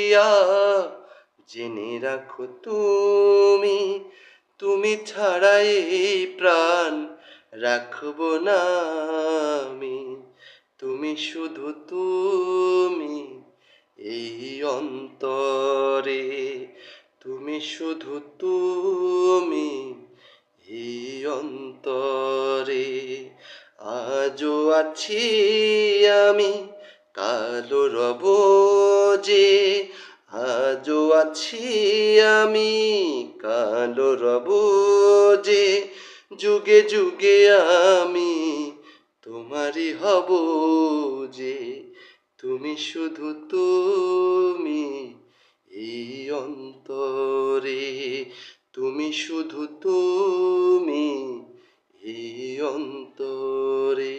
দিয়া জেনে রাখো তুমি, তুমি ছাড়া এই প্রাণ রাখবো না আমি। তুমি শুধু তুমি এই অন্তরে, তুমি শুধু তুমি এই অন্তরে। আজও আছি আমি, কালো রব যে, আজও আছি আমি, কালো রব যে, যুগে যুগে আমি তোমারই হব যে। তুমি শুধু তুমি এই অন্তরে, তুমি শুধু তুমি এই অন্তরে।